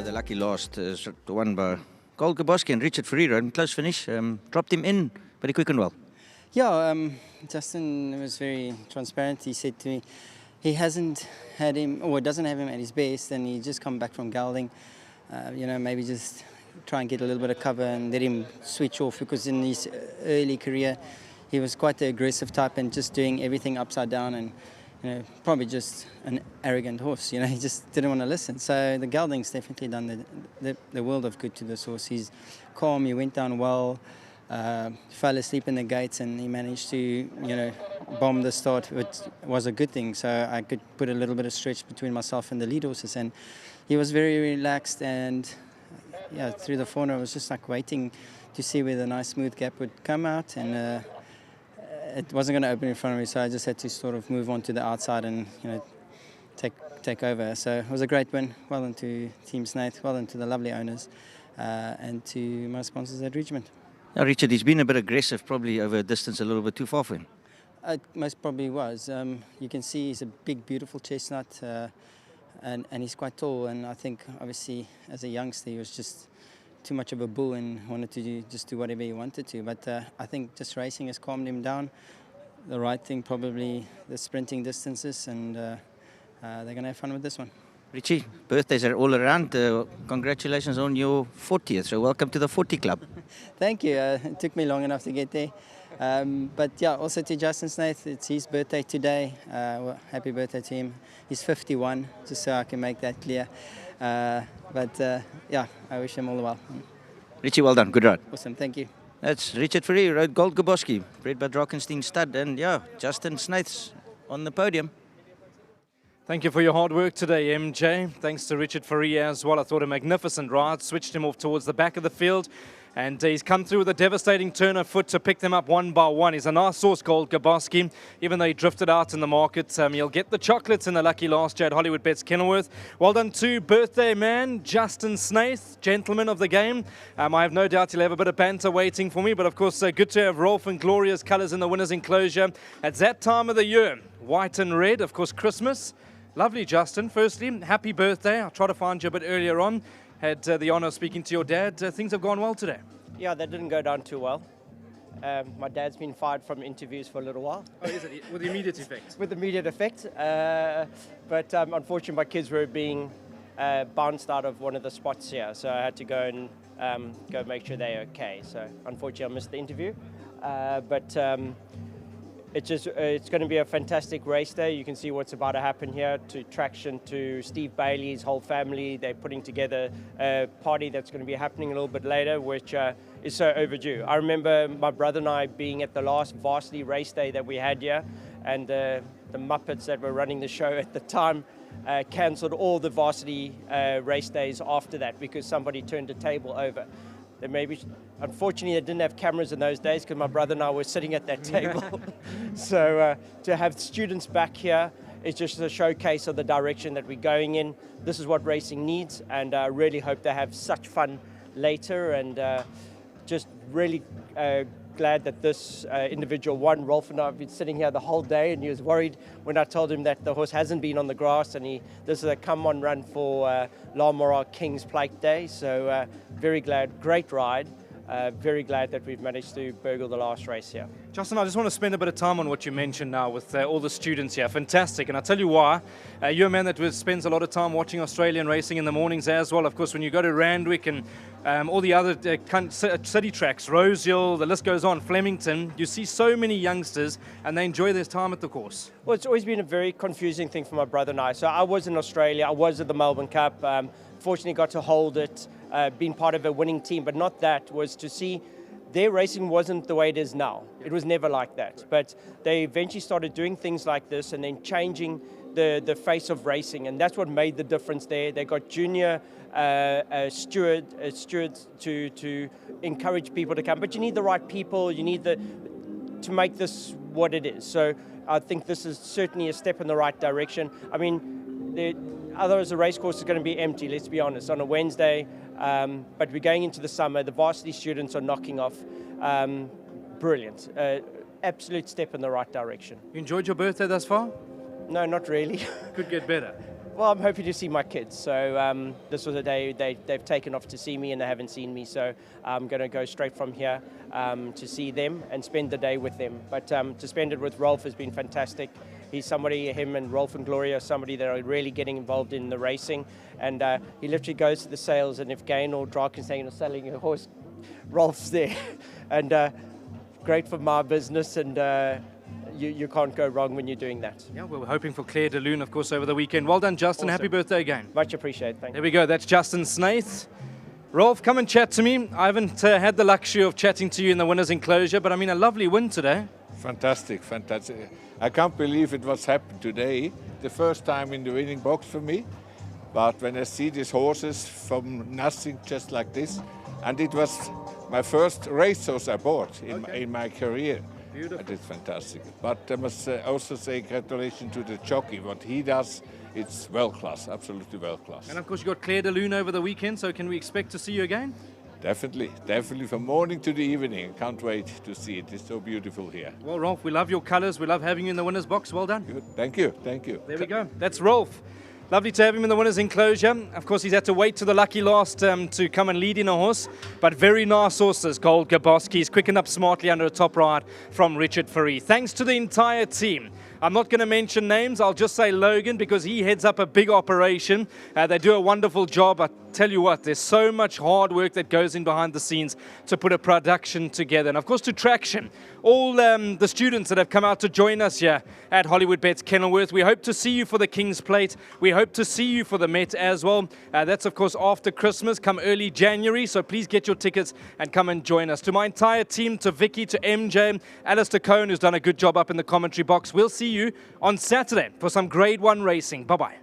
The lucky last is won by GIBOSKI and Richard Ferreira, and close finish. Dropped him in, but he quickened well. Yeah, Justin was very transparent. He said to me he hasn't had him, or doesn't have him at his best, and he just come back from gelding. Maybe just try and get a little bit of cover and let him switch off, because in his early career he was quite the aggressive type and just doing everything upside down, and probably just an arrogant horse. He just didn't want to listen. So the gelding's definitely done the world of good to this horse. He's calm, he went down well, fell asleep in the gates, and he managed to bomb the start, which was a good thing. So I could put a little bit of stretch between myself and the lead horses, and he was very relaxed. And yeah, through the fauna, I was just like waiting to see where the nice smooth gap would come out, and it wasn't going to open in front of me, so I just had to sort of move on to the outside and take over. So it was a great win. Well done to Team Snaith, well done to the lovely owners, and to my sponsors at Richmond. Now, Richard, he's been a bit aggressive, probably over a distance a little bit too far for him. It most probably was. You can see he's a big, beautiful chestnut, and he's quite tall. And I think, obviously, as a youngster, he was just too much of a bull and wanted to just do whatever he wanted to. But I think just racing has calmed him down. The right thing, probably the sprinting distances, and they're going to have fun with this one. Richie, birthdays are all around. Congratulations on your 40th. So welcome to the 40 Club. Thank you. It took me long enough to get there. But yeah, also to Justin Snaith, it's his birthday today. Well, happy birthday to him. He's 51, just so I can make that clear. Yeah, I wish him all the well. Richie, well done. Good ride. Awesome, thank you. That's Richard Ferreira, rode Gold GIBOSKI, bred by Drakenstein Stud, and yeah, Justin Snaith's on the podium. Thank you for your hard work today, MJ. Thanks to Richard Ferreira as well. I thought a magnificent ride. Switched him off towards the back of the field. And he's come through with a devastating turn of foot to pick them up one by one. He's a nice horse, Gold GIBOSKI. Even though he drifted out in the market, he'll get the chocolates in the lucky last year at Hollywoodbets Kenilworth. Well done to birthday man, Justin Snaith, gentleman of the game. I have no doubt he'll have a bit of banter waiting for me. But of course, good to have Rolf and Gloria's colours in the winner's enclosure. It's that time of the year, white and red, of course, Christmas. Lovely, Justin. Firstly, happy birthday. I'll try to find you a bit earlier on. Had the honour of speaking to your dad. Things have gone well today. Yeah, that didn't go down too well. My dad's been fired from interviews for a little while. Oh, is it? With immediate effect? With immediate effect. But unfortunately, my kids were being bounced out of one of the spots here, so I had to go and go make sure they're okay. So unfortunately, I missed the interview. It's going to be a fantastic race day. You can see what's about to happen here. To traction to Steve Bailey's whole family. They're putting together a party that's going to be happening a little bit later, which is so overdue. I remember my brother and I being at the last varsity race day that we had here, and the Muppets that were running the show at the time cancelled all the varsity race days after that because somebody turned a table over. Unfortunately, they didn't have cameras in those days because my brother and I were sitting at that table. So to have students back here is just a showcase of the direction that we're going in. This is what racing needs, and I really hope they have such fun later, and just really glad that this individual won. Rolf and I have been sitting here the whole day, and he was worried when I told him that the horse hasn't been on the grass, and this is a come-on run for Lamora King's Plate Day. So very glad, great ride. Very glad that we've managed to burgle the last race here. Justin, I just want to spend a bit of time on what you mentioned now with all the students here. Fantastic. And I'll tell you why. You're a man that spends a lot of time watching Australian racing in the mornings as well. Of course, when you go to Randwick and all the other city tracks, Rosehill, the list goes on, Flemington, you see so many youngsters and they enjoy their time at the course. Well, it's always been a very confusing thing for my brother and I. So I was in Australia, I was at the Melbourne Cup, fortunately got to hold it, been part of a winning team, but not that, was to see their racing wasn't the way it is now. It was never like that. But they eventually started doing things like this and then changing the face of racing, and that's what made the difference there. They got junior stewards to encourage people to come, but you need the right people, you need to make this what it is. So I think this is certainly a step in the right direction. I mean, otherwise the race course is going to be empty, let's be honest, on a Wednesday, but we're going into the summer. The varsity students are knocking off. Brilliant. Absolute step in the right direction. You enjoyed your birthday thus far? No, not really. Could get better. Well, I'm hoping to see my kids. So this was a day they've taken off to see me and they haven't seen me. So I'm going to go straight from here to see them and spend the day with them. But to spend it with Rolf has been fantastic. He's somebody, him and Rolf and Gloria, somebody that are really getting involved in the racing. And he literally goes to the sales, and if Gain or Drakenstein are selling a horse, Rolf's there. And great for my business, and you can't go wrong when you're doing that. Yeah, well, we're hoping for Claire de Lune, of course, over the weekend. Well done, Justin. Awesome. Happy birthday again. Much appreciated. Thank you. There we go. That's Justin Snaith. Rolf, come and chat to me. I haven't had the luxury of chatting to you in the winner's enclosure, but I mean, a lovely win today. Fantastic, fantastic. I can't believe it was happened today. The first time in the winning box for me. But when I see these horses from nothing just like this, and it was my first racehorse I bought in my career. Beautiful. That is fantastic. But I must also say congratulations to the jockey. What he does, it's world class, absolutely world class. And of course, you got Claire de Lune over the weekend, so can we expect to see you again? Definitely, definitely from morning to the evening. I can't wait to see it. It's so beautiful here. Well, Rolf, we love your colours. We love having you in the winner's box. Well done. Good. Thank you, thank you. There we go. That's Rolf. Lovely to have him in the winner's enclosure. Of course, he's had to wait to the lucky last to come and lead in a horse. But very nice horses, Gold GIBOSKI. He's quickened up smartly under a top ride from Richard Fourie. Thanks to the entire team. I'm not going to mention names. I'll just say Logan because he heads up a big operation. They do a wonderful job. I tell you what, there's so much hard work that goes in behind the scenes to put a production together. And of course, to Traction, all the students that have come out to join us here at Hollywoodbets Kenilworth. We hope to see you for the King's Plate. We hope to see you for the Met as well. That's, of course, after Christmas, come early January. So please get your tickets and come and join us. To my entire team, to Vicky, to MJ, Alistair Cohen, who's done a good job up in the commentary box. We'll see you on Saturday for some Grade 1 racing. Bye-bye.